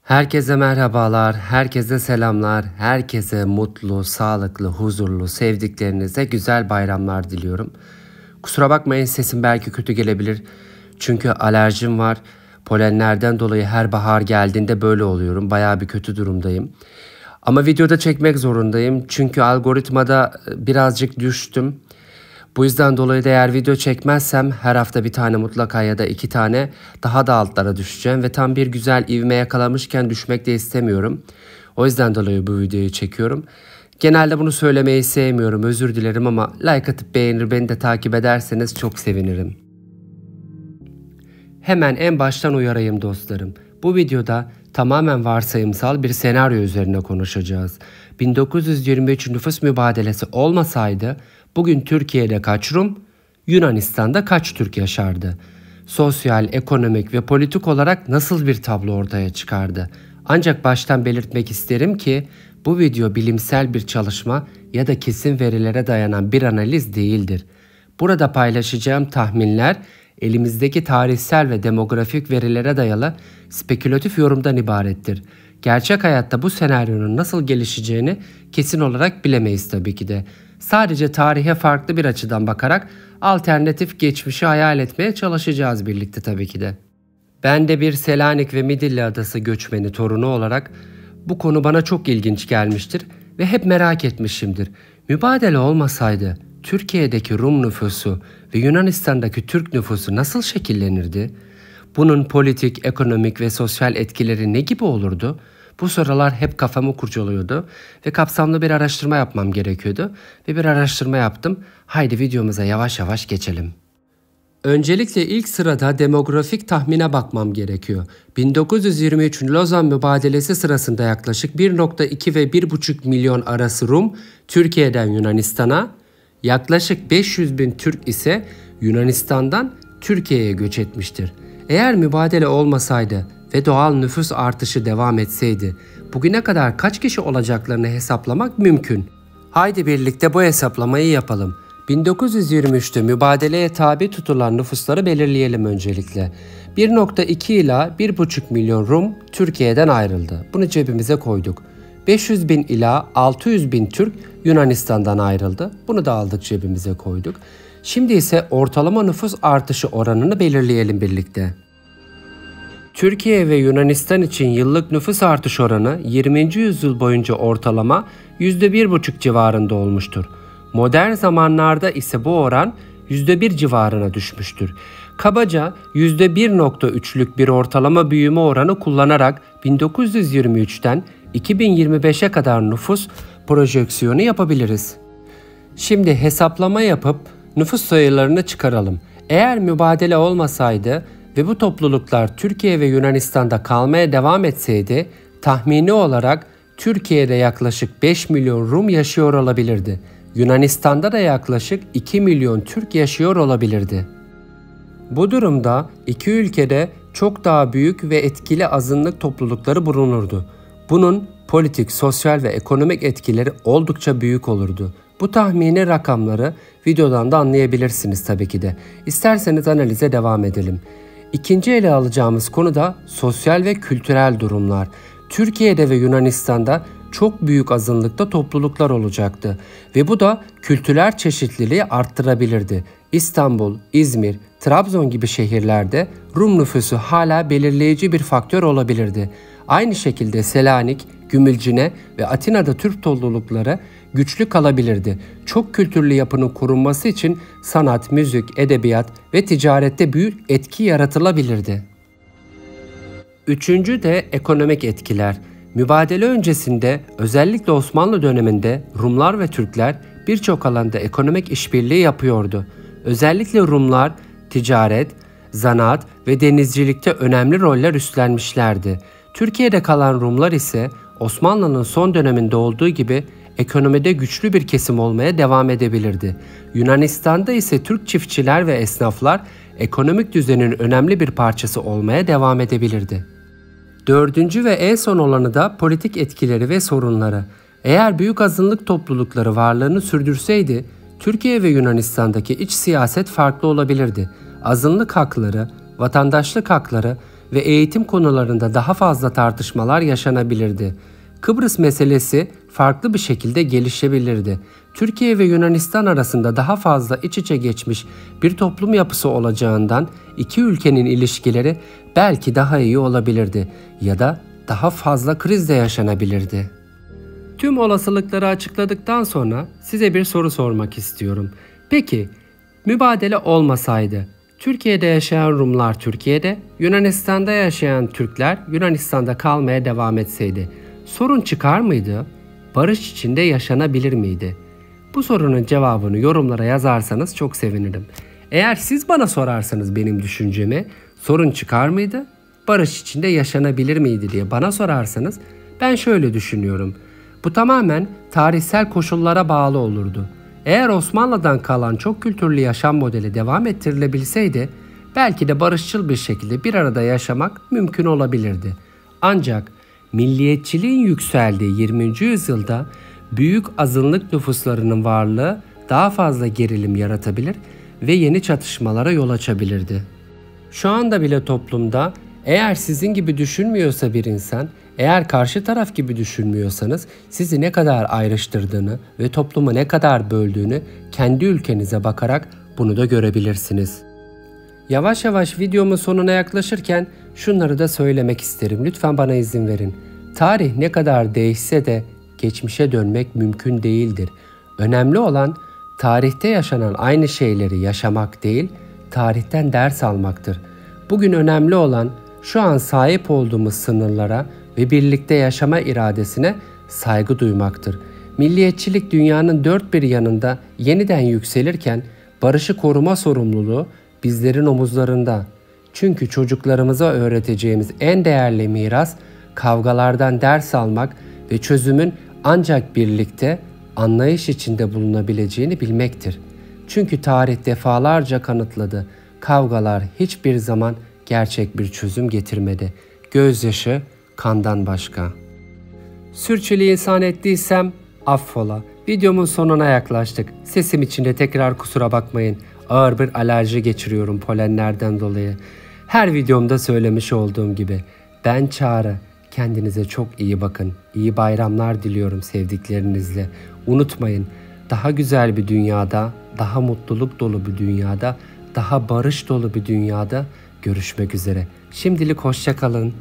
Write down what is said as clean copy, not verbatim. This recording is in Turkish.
Herkese merhabalar, herkese selamlar, herkese mutlu, sağlıklı, huzurlu, sevdiklerinize güzel bayramlar diliyorum. Kusura bakmayın, sesim belki kötü gelebilir. Çünkü alerjim var. Polenlerden dolayı her bahar geldiğinde böyle oluyorum. Bayağı bir kötü durumdayım. Ama videoda çekmek zorundayım. Çünkü algoritmada birazcık düştüm. Bu yüzden dolayı da eğer video çekmezsem her hafta bir tane mutlaka ya da 2 tane daha da altlara düşeceğim. Ve tam bir güzel ivme yakalamışken düşmek de istemiyorum. O yüzden dolayı bu videoyu çekiyorum. Genelde bunu söylemeyi sevmiyorum, özür dilerim ama like atıp beğenir, beni de takip ederseniz çok sevinirim. Hemen en baştan uyarayım dostlarım. Bu videoda tamamen varsayımsal bir senaryo üzerine konuşacağız. 1923 nüfus mübadelesi olmasaydı bugün Türkiye'de kaç Rum, Yunanistan'da kaç Türk yaşardı? Sosyal, ekonomik ve politik olarak nasıl bir tablo ortaya çıkardı? Ancak baştan belirtmek isterim ki bu video bilimsel bir çalışma ya da kesin verilere dayanan bir analiz değildir. Burada paylaşacağım tahminler elimizdeki tarihsel ve demografik verilere dayalı spekülatif yorumdan ibarettir. Gerçek hayatta bu senaryonun nasıl gelişeceğini kesin olarak bilemeyiz tabii ki de. Sadece tarihe farklı bir açıdan bakarak alternatif geçmişi hayal etmeye çalışacağız birlikte tabii ki de. Ben de bir Selanik ve Midilli Adası göçmeni torunu olarak bu konu bana çok ilginç gelmiştir ve hep merak etmişimdir. Mübadele olmasaydı Türkiye'deki Rum nüfusu ve Yunanistan'daki Türk nüfusu nasıl şekillenirdi? Bunun politik, ekonomik ve sosyal etkileri ne gibi olurdu? Bu sorular hep kafamı kurcalıyordu ve kapsamlı bir araştırma yapmam gerekiyordu ve bir araştırma yaptım. Haydi videomuza yavaş yavaş geçelim. Öncelikle ilk sırada demografik tahmine bakmam gerekiyor. 1923 Lozan Mübadelesi sırasında yaklaşık 1,2 ve 1,5 milyon arası Rum Türkiye'den Yunanistan'a, yaklaşık 500 bin Türk ise Yunanistan'dan Türkiye'ye göç etmiştir. Eğer mübadele olmasaydı ve doğal nüfus artışı devam etseydi, bugüne kadar kaç kişi olacaklarını hesaplamak mümkün. Haydi birlikte bu hesaplamayı yapalım. 1923'te mübadeleye tabi tutulan nüfusları belirleyelim öncelikle. 1,2 ila 1,5 milyon Rum Türkiye'den ayrıldı. Bunu cebimize koyduk. 500 bin ila 600 bin Türk Yunanistan'dan ayrıldı. Bunu da aldık, cebimize koyduk. Şimdi ise ortalama nüfus artışı oranını belirleyelim birlikte. Türkiye ve Yunanistan için yıllık nüfus artış oranı 20. yüzyıl boyunca ortalama %1,5 civarında olmuştur. Modern zamanlarda ise bu oran %1 civarına düşmüştür. Kabaca %1,3'lük bir ortalama büyüme oranı kullanarak 1923'ten 2025'e kadar nüfus projeksiyonu yapabiliriz. Şimdi hesaplama yapıp nüfus sayılarını çıkaralım. Eğer mübadele olmasaydı ve bu topluluklar Türkiye ve Yunanistan'da kalmaya devam etseydi, tahmini olarak Türkiye'de yaklaşık 5 milyon Rum yaşıyor olabilirdi. Yunanistan'da da yaklaşık 2 milyon Türk yaşıyor olabilirdi. Bu durumda iki ülkede çok daha büyük ve etkili azınlık toplulukları bulunurdu. Bunun politik, sosyal ve ekonomik etkileri oldukça büyük olurdu. Bu tahmini rakamları videodan da anlayabilirsiniz tabii ki de. İsterseniz analize devam edelim. İkinci ele alacağımız konu da sosyal ve kültürel durumlar. Türkiye'de ve Yunanistan'da çok büyük azınlıkta topluluklar olacaktı ve bu da kültürel çeşitliliği arttırabilirdi. İstanbul, İzmir, Trabzon gibi şehirlerde Rum nüfusu hala belirleyici bir faktör olabilirdi. Aynı şekilde Selanik, Gümülcine ve Atina'da Türk toplulukları güçlü kalabilirdi. Çok kültürlü yapının korunması için sanat, müzik, edebiyat ve ticarette büyük etki yaratılabilirdi. Üçüncü de ekonomik etkiler. Mübadele öncesinde, özellikle Osmanlı döneminde Rumlar ve Türkler birçok alanda ekonomik işbirliği yapıyordu. Özellikle Rumlar ticaret, zanaat ve denizcilikte önemli roller üstlenmişlerdi. Türkiye'de kalan Rumlar ise Osmanlı'nın son döneminde olduğu gibi ekonomide güçlü bir kesim olmaya devam edebilirdi. Yunanistan'da ise Türk çiftçiler ve esnaflar ekonomik düzenin önemli bir parçası olmaya devam edebilirdi. Dördüncü ve en son olanı da politik etkileri ve sorunları. Eğer büyük azınlık toplulukları varlığını sürdürseydi, Türkiye ve Yunanistan'daki iç siyaset farklı olabilirdi. Azınlık hakları, vatandaşlık hakları ve eğitim konularında daha fazla tartışmalar yaşanabilirdi. Kıbrıs meselesi farklı bir şekilde gelişebilirdi. Türkiye ve Yunanistan arasında daha fazla iç içe geçmiş bir toplum yapısı olacağından iki ülkenin ilişkileri belki daha iyi olabilirdi ya da daha fazla kriz de yaşanabilirdi. Tüm olasılıkları açıkladıktan sonra size bir soru sormak istiyorum. Peki, mübadele olmasaydı Türkiye'de yaşayan Rumlar Türkiye'de, Yunanistan'da yaşayan Türkler Yunanistan'da kalmaya devam etseydi sorun çıkar mıydı? Barış içinde yaşanabilir miydi? Bu sorunun cevabını yorumlara yazarsanız çok sevinirim. Eğer siz bana sorarsanız benim düşüncemi, sorun çıkar mıydı? Barış içinde yaşanabilir miydi diye bana sorarsanız ben şöyle düşünüyorum. Bu tamamen tarihsel koşullara bağlı olurdu. Eğer Osmanlı'dan kalan çok kültürlü yaşam modeli devam ettirilebilseydi belki de barışçıl bir şekilde bir arada yaşamak mümkün olabilirdi. Ancak milliyetçiliğin yükseldiği 20. yüzyılda büyük azınlık nüfuslarının varlığı daha fazla gerilim yaratabilir ve yeni çatışmalara yol açabilirdi. Şu anda bile toplumda eğer sizin gibi düşünmüyorsa bir insan, eğer karşı taraf gibi düşünmüyorsanız sizi ne kadar ayrıştırdığını ve toplumu ne kadar böldüğünü kendi ülkenize bakarak bunu da görebilirsiniz. Yavaş yavaş videomun sonuna yaklaşırken şunları da söylemek isterim. Lütfen bana izin verin. Tarih ne kadar değişse de geçmişe dönmek mümkün değildir. Önemli olan tarihte yaşanan aynı şeyleri yaşamak değil, tarihten ders almaktır. Bugün önemli olan şu an sahip olduğumuz sınırlara ve birlikte yaşama iradesine saygı duymaktır. Milliyetçilik dünyanın dört bir yanında yeniden yükselirken barışı koruma sorumluluğu bizlerin omuzlarında. Çünkü çocuklarımıza öğreteceğimiz en değerli miras kavgalardan ders almak ve çözümün ancak birlikte anlayış içinde bulunabileceğini bilmektir. Çünkü tarih defalarca kanıtladı. Kavgalar hiçbir zaman gerçek bir çözüm getirmedi. Gözyaşı kandan başka. Sürçülisan ettiysem affola. Videomun sonuna yaklaştık. Sesim içinde tekrar kusura bakmayın. Ağır bir alerji geçiriyorum polenlerden dolayı. Her videomda söylemiş olduğum gibi. Ben Çağrı. Kendinize çok iyi bakın. İyi bayramlar diliyorum sevdiklerinizle. Unutmayın, daha güzel bir dünyada, daha mutluluk dolu bir dünyada, daha barış dolu bir dünyada görüşmek üzere. Şimdilik hoşça kalın.